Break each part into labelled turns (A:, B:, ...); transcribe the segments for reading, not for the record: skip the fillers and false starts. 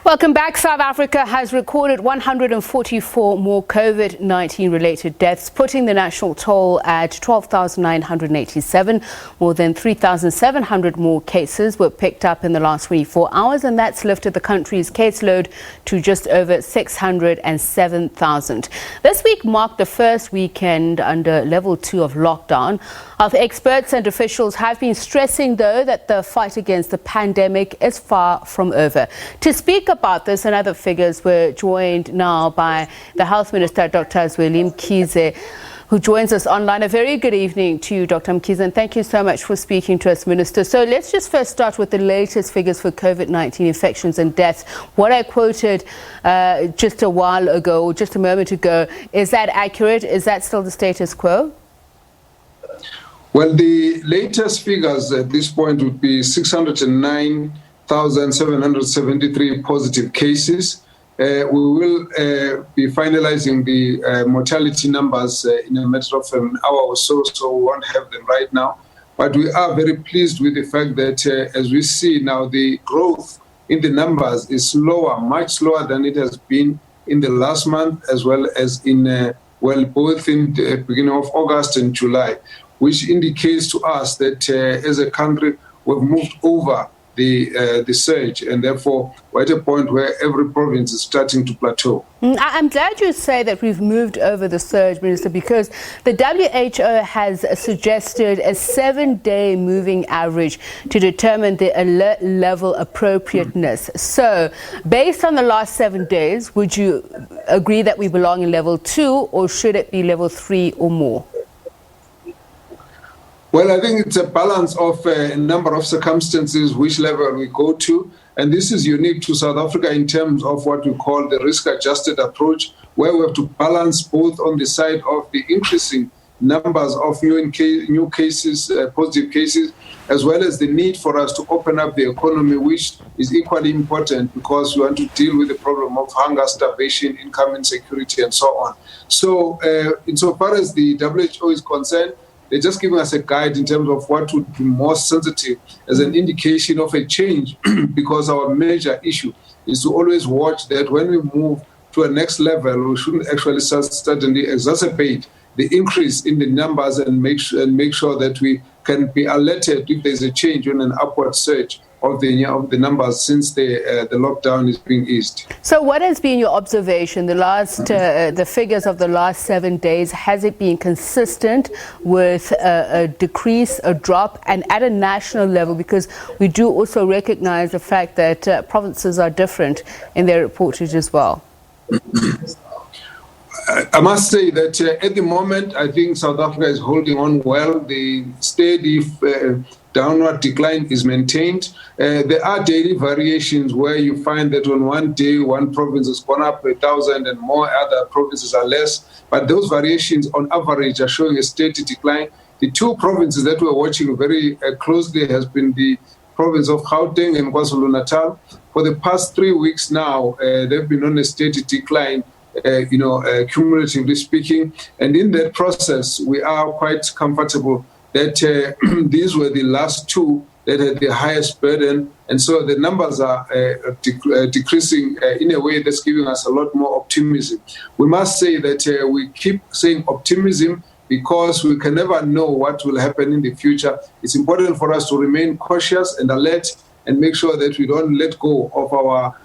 A: Welcome back. South Africa has recorded 144 more COVID-19 related deaths, putting the national toll at 12,987. More than 3,700 more cases were picked up in the last 24 hours, and that's lifted the country's caseload to just over 607,000. This week marked the first weekend under level 2 of lockdown. Health experts and officials have been stressing, though, that the fight against the pandemic is far from over. To speak about this and other figures, we're joined now by the Health Minister, Dr. Zweli Mkhize, who joins us online. A very good evening to you, Dr. Mkhize, and thank you so much for speaking to us, Minister. So let's just first start with the latest figures for COVID-19 infections and deaths. What I quoted just a while ago, or just a moment ago, is that accurate? Is that still the status quo?
B: Well, the latest figures at this point would be 609,773 positive cases. We will be finalizing the mortality numbers in a matter of an hour or so we won't have them right now. But we are very pleased with the fact that, as we see now, the growth in the numbers is slower, much slower than it has been in the last month, as well as in, both in the beginning of August and July, which indicates to us that as a country, we've moved over the surge, and therefore we're at a point where every province is starting to plateau.
A: I'm glad you say that we've moved over the surge, Minister, because the WHO has suggested a 7-day moving average to determine the alert level appropriateness. So, based on the last 7 days, would you agree that we belong in level 2, or should it be level 3 or more?
B: Well, I think it's a balance of a number of circumstances, which level we go to. And this is unique to South Africa in terms of what we call the risk-adjusted approach, where we have to balance both on the side of the increasing numbers of new cases, positive cases, as well as the need for us to open up the economy, which is equally important because we want to deal with the problem of hunger, starvation, income insecurity, and so on. So insofar as the WHO is concerned, they're just giving us a guide in terms of what would be more sensitive as an indication of a change, because our major issue is to always watch that when we move to a next level, we shouldn't actually suddenly exacerbate the increase in the numbers and make sure that we can be alerted if there's a change in an upward surge of the numbers since the lockdown is being eased.
A: So what has been your observation, the figures of the last 7 days? Has it been consistent with a decrease, a drop, and at a national level? Because we do also recognize the fact that provinces are different in their reportage as well.
B: I must say that at the moment, I think South Africa is holding on well. The steady downward decline is maintained. There are daily variations where you find that on one day, one province has gone up 1,000 and more, other provinces are less. But those variations on average are showing a steady decline. The two provinces that we're watching very closely has been the province of Gauteng and KwaZulu-Natal. For the past 3 weeks now, they've been on a steady decline, cumulatively speaking. And in that process, we are quite comfortable that these were the last two that had the highest burden. And so the numbers are decreasing in a way that's giving us a lot more optimism. We must say that we keep saying optimism because we can never know what will happen in the future. It's important for us to remain cautious and alert and make sure that we don't let go of our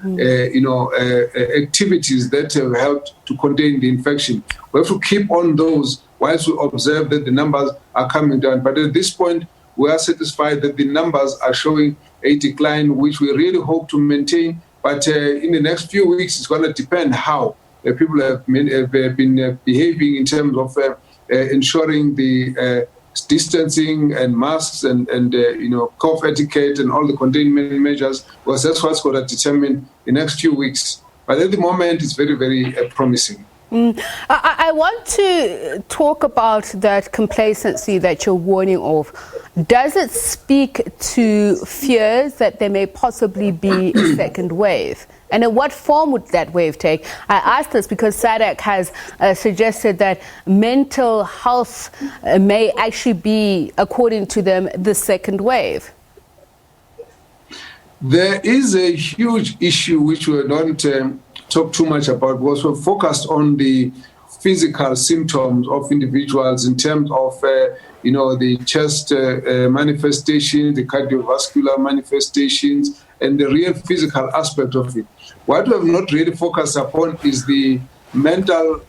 B: activities that have helped to contain the infection. We have to keep on those whilst we observe that the numbers are coming down. But at this point, we are satisfied that the numbers are showing a decline, which we really hope to maintain. But in the next few weeks, it's going to depend how people have been behaving in terms of ensuring the distancing and masks and cough etiquette and all the containment measures, because that's what's going to determine the next few weeks. But at the moment, it's very, very promising.
A: I want to talk about that complacency that you're warning of. Does it speak to fears that there may possibly be a second wave? And in what form would that wave take? I ask this because SADC has suggested that mental health may actually be, according to them, the second wave.
B: There is a huge issue which we don't talk too much about, because we're focused on the physical symptoms of individuals in terms of, the chest manifestations, the cardiovascular manifestations, and the real physical aspect of it. What we have not really focused upon is the mental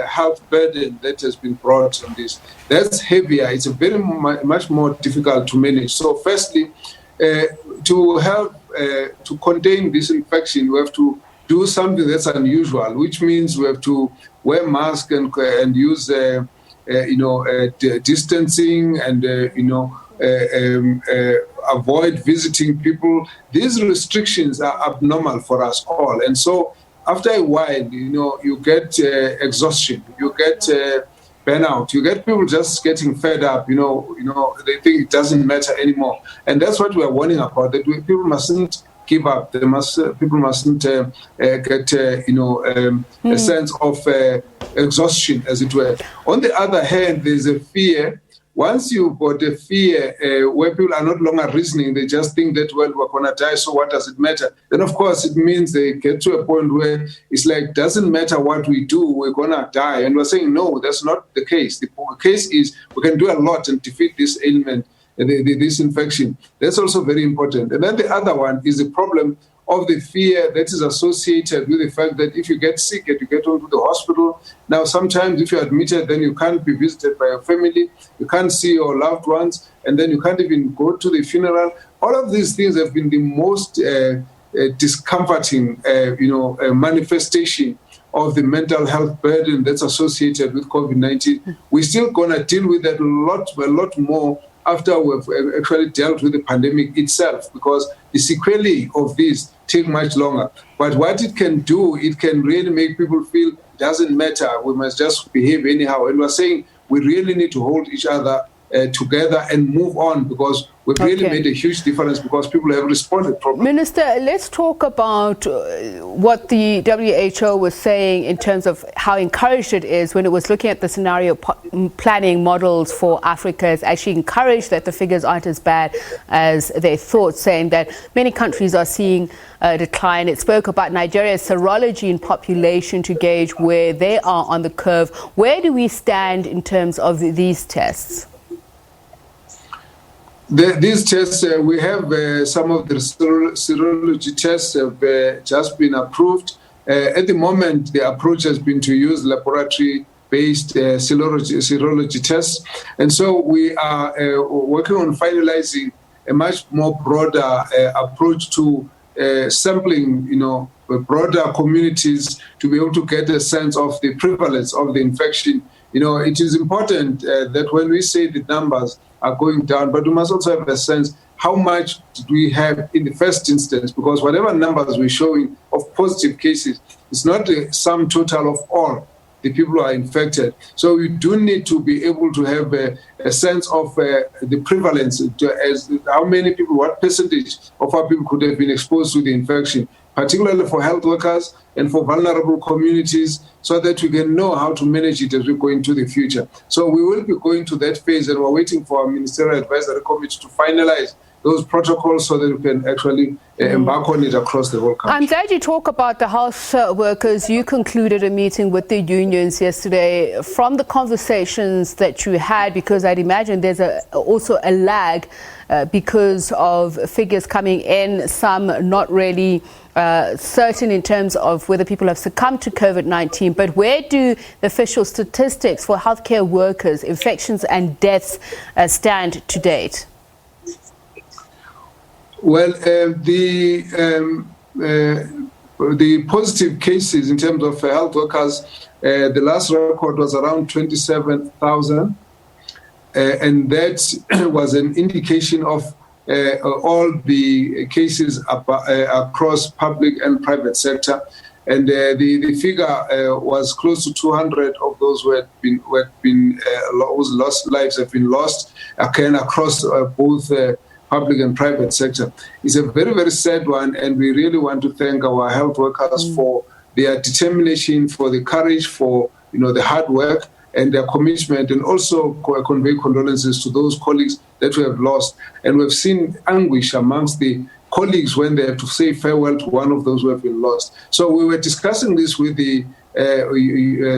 B: health burden that has been brought on this. That's heavier. It's a very much more difficult to manage. So firstly, to help to contain this infection, we have to do something that's unusual, which means we have to wear masks and use distancing and avoid visiting people. These restrictions are abnormal for us all, and so after a while, you get exhaustion, you get burnout, you get people just getting fed up. They think it doesn't matter anymore, and that's what we are warning about. That people mustn't give up. People mustn't get a sense of exhaustion, as it were. On the other hand, there's a fear. Once you've got a fear where people are not longer reasoning, they just think that, well, we're going to die, so what does it matter? Then, of course, it means they get to a point where it's like, doesn't matter what we do, we're going to die. And we're saying, no, that's not the case. The case is we can do a lot and defeat this ailment, this infection. That's also very important. And then the other one is the problem of the fear that is associated with the fact that if you get sick and you get into the hospital, now sometimes if you're admitted, then you can't be visited by your family, you can't see your loved ones, and then you can't even go to the funeral. All of these things have been the most discomforting, manifestation of the mental health burden that's associated with COVID-19. We're still going to deal with that a lot more after we've actually dealt with the pandemic itself, because the sequelae of this take much longer. But what it can do, it can really make people feel it doesn't matter, we must just behave anyhow. And we're saying we really need to hold each other together and move on, because we've really made a huge difference, because people have responded properly.
A: Minister, let's talk about what the WHO was saying in terms of how encouraged it is when it was looking at the scenario planning models for Africa. It's actually encouraged that the figures aren't as bad as they thought, saying that many countries are seeing a decline. It spoke about Nigeria's serology in population to gauge where they are on the curve. Where do we stand in terms of these tests?
B: These tests, we have some of the serology tests have just been approved. At the moment, the approach has been to use laboratory-based serology tests. And so we are working on finalizing a much more broader approach to sampling, broader communities to be able to get a sense of the prevalence of the infection. It is important that when we say the numbers are going down, but we must also have a sense how much do we have in the first instance, because whatever numbers we're showing of positive cases, it's not the sum total of all the people who are infected. So we do need to be able to have a sense of the prevalence, as how many people, what percentage of our people could have been exposed to the infection, particularly for health workers and for vulnerable communities, so that we can know how to manage it as we go into the future. So we will be going to that phase, and we're waiting for our Ministerial Advisory Committee to finalize those protocols so that we can actually embark on it across the whole country.
A: I'm glad you talk about the health workers. You concluded a meeting with the unions yesterday. From the conversations that you had, because I'd imagine there's also a lag because of figures coming in, some not really certain in terms of whether people have succumbed to COVID-19, but where do the official statistics for healthcare workers, infections and deaths stand to date?
B: Well, the positive cases in terms of health workers, the last record was around 27,000, and that was an indication of all the cases across public and private sector. And the figure was close to 200 of those whose lost lives have been lost again across both public and private sector. It's a very, very sad one, and we really want to thank our health workers for their determination, for the courage, for the hard work and their commitment, and also convey condolences to those colleagues that we have lost. And we've seen anguish amongst the colleagues when they have to say farewell to one of those who have been lost. So we were discussing this with the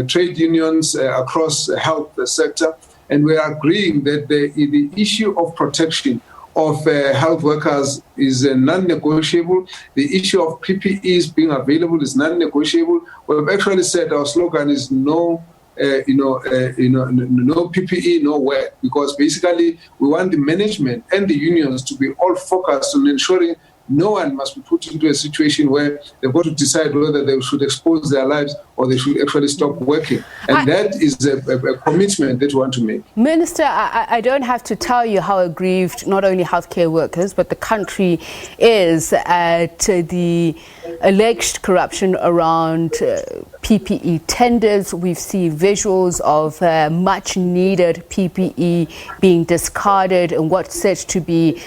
B: trade unions across the health sector, and we are agreeing that the issue of protection of health workers is non-negotiable. The issue of PPEs being available is non-negotiable. We've actually said our slogan is no PPE, nowhere, because basically we want the management and the unions to be all focused on ensuring no one must be put into a situation where they've got to decide whether they should expose their lives or they should actually stop working. And that is a commitment that we want to make.
A: Minister, I don't have to tell you how aggrieved not only healthcare workers, but the country is at the alleged corruption around PPE tenders. We've seen visuals of much needed PPE being discarded and what's said to be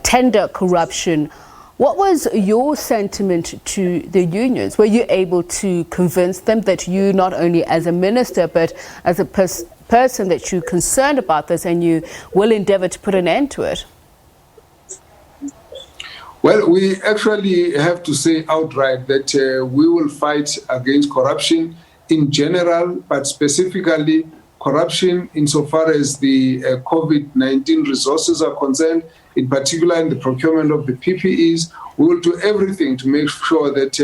A: tender corruption. What was your sentiment to the unions? Were you able to convince them that you, not only as a minister, but as a person that you're concerned about this and you will endeavour to put an end to it?
B: Well, we actually have to say outright that we will fight against corruption in general, but specifically corruption insofar as the COVID-19 resources are concerned, in particular in the procurement of the PPEs. We will do everything to make sure that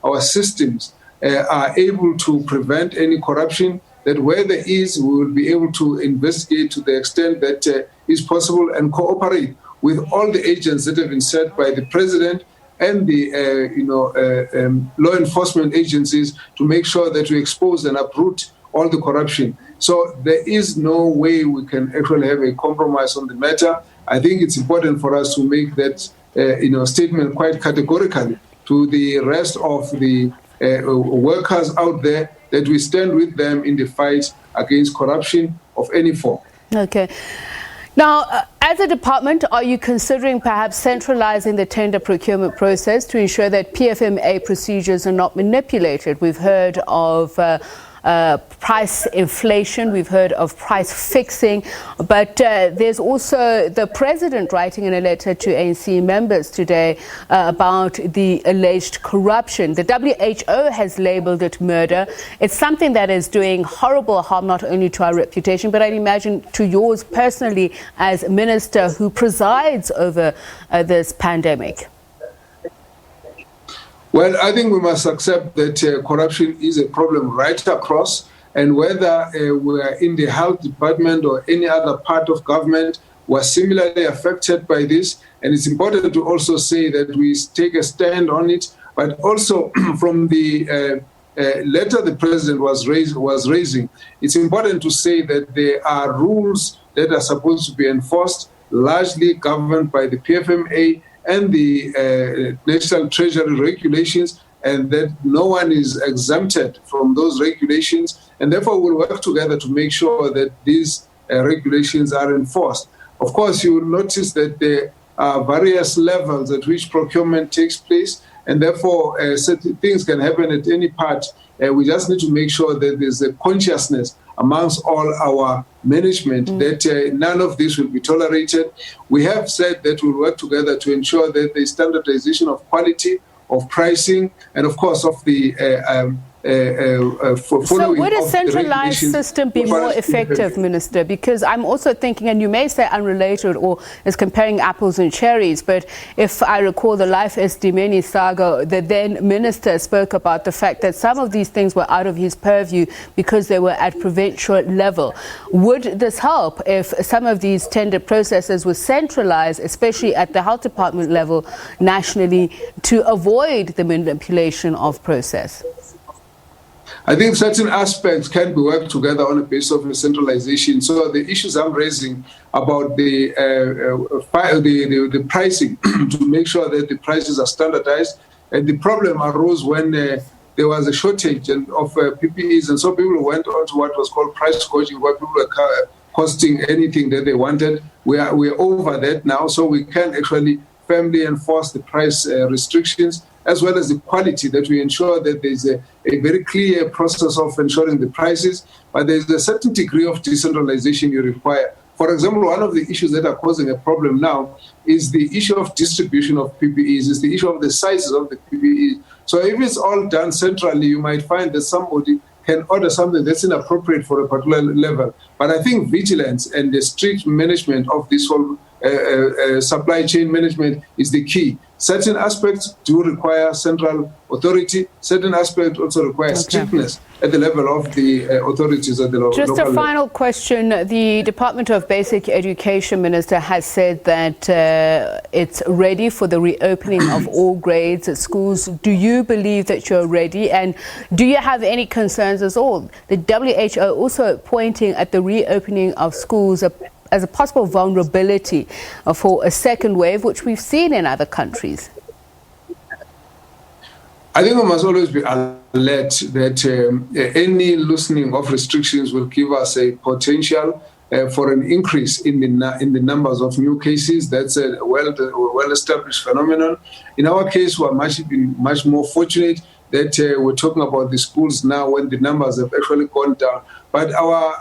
B: our systems are able to prevent any corruption, that where there is, we will be able to investigate to the extent that is possible and cooperate with all the agents that have been set by the president and the law enforcement agencies to make sure that we expose and uproot all the corruption. So there is no way we can actually have a compromise on the matter. I think it's important for us to make that statement quite categorically to the rest of the workers out there, that we stand with them in the fight against corruption of any form.
A: Okay. Now, as a department, are you considering perhaps centralizing the tender procurement process to ensure that PFMA procedures are not manipulated? We've heard of price inflation, we've heard of price fixing, but there's also the president writing in a letter to ANC members today about the alleged corruption. The WHO has labelled it murder. It's something that is doing horrible harm not only to our reputation, but I'd imagine to yours personally as minister who presides over this pandemic.
B: Well, I think we must accept that corruption is a problem right across, and whether we're in the health department or any other part of government, we're similarly affected by this. And it's important to also say that we take a stand on it, but also from the letter the president was raising, it's important to say that there are rules that are supposed to be enforced, largely governed by the PFMA and the National Treasury regulations, and that no one is exempted from those regulations. And therefore, we'll work together to make sure that these regulations are enforced. Of course, you will notice that there are various levels at which procurement takes place, and therefore, certain things can happen at any part. We just need to make sure that there's a consciousness amongst all our management that none of this will be tolerated. We have said that we'll work together to ensure that the standardization of quality, of pricing, and of course of the
A: so would a centralized system be more effective, Minister? Because I'm also thinking, and you may say unrelated or is comparing apples and cherries, but if I recall the Life Esidimeni saga, the then minister spoke about the fact that some of these things were out of his purview because they were at provincial level. Would this help if some of these tender processes were centralized, especially at the health department level nationally, to avoid the manipulation of process?
B: I think certain aspects can be worked together on a basis of centralization. So the issues I'm raising about the pricing to make sure that the prices are standardized, and the problem arose when there was a shortage of PPEs, and so people went on to what was called price gouging, where people were costing anything that they wanted. We're over that now, so we can actually firmly enforce the price restrictions, as well as the quality, that we ensure that there's a very clear process of ensuring the prices, but there's a certain degree of decentralization you require For example, one of the issues that are causing a problem now is the issue of distribution of PPEs, is the issue of the sizes of the PPEs. So if it's all done centrally, you might find that somebody can order something that's inappropriate for a particular level. But I think vigilance and the strict management of this whole supply chain management is the key. Certain aspects do require central authority. Certain aspects also require strictness at the level of the authorities at the local level.
A: Just a final question. The Department of Basic Education Minister has said that it's ready for the reopening of all grades at schools. Do you believe that you're ready? And do you have any concerns at all? The WHO also pointing at the reopening of schools as a possible vulnerability for a second wave, which we've seen in other countries.
B: I think we must always be alert that any loosening of restrictions will give us a potential for an increase in the numbers of new cases. That's a well-established phenomenon. In our case, we're much more fortunate that we're talking about the schools now when the numbers have actually gone down. But our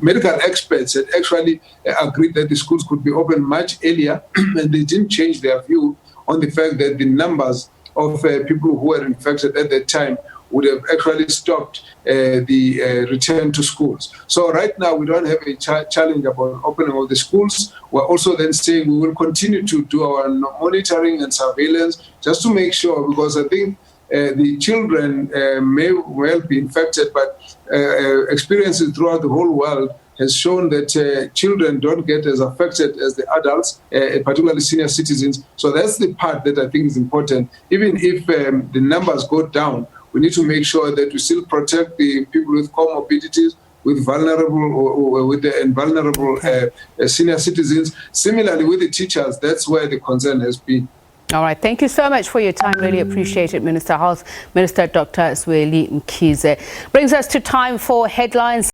B: medical experts had actually agreed that the schools could be opened much earlier, and they didn't change their view on the fact that the numbers of people who were infected at that time would have actually stopped the return to schools. So right now we don't have a challenge about opening of the schools. We're also then saying we will continue to do our monitoring and surveillance just to make sure, because I think the children may well be infected, but experiences throughout the whole world has shown that children don't get as affected as the adults, particularly senior citizens. So that's the part that I think is important. Even if the numbers go down, we need to make sure that we still protect the people with comorbidities, with vulnerable senior citizens. Similarly, with the teachers, that's where the concern has been.
A: All right. Thank you so much for your time. Really appreciate it, Minister Health, Minister Dr. Zweli Mkhize. Brings us to time for headlines.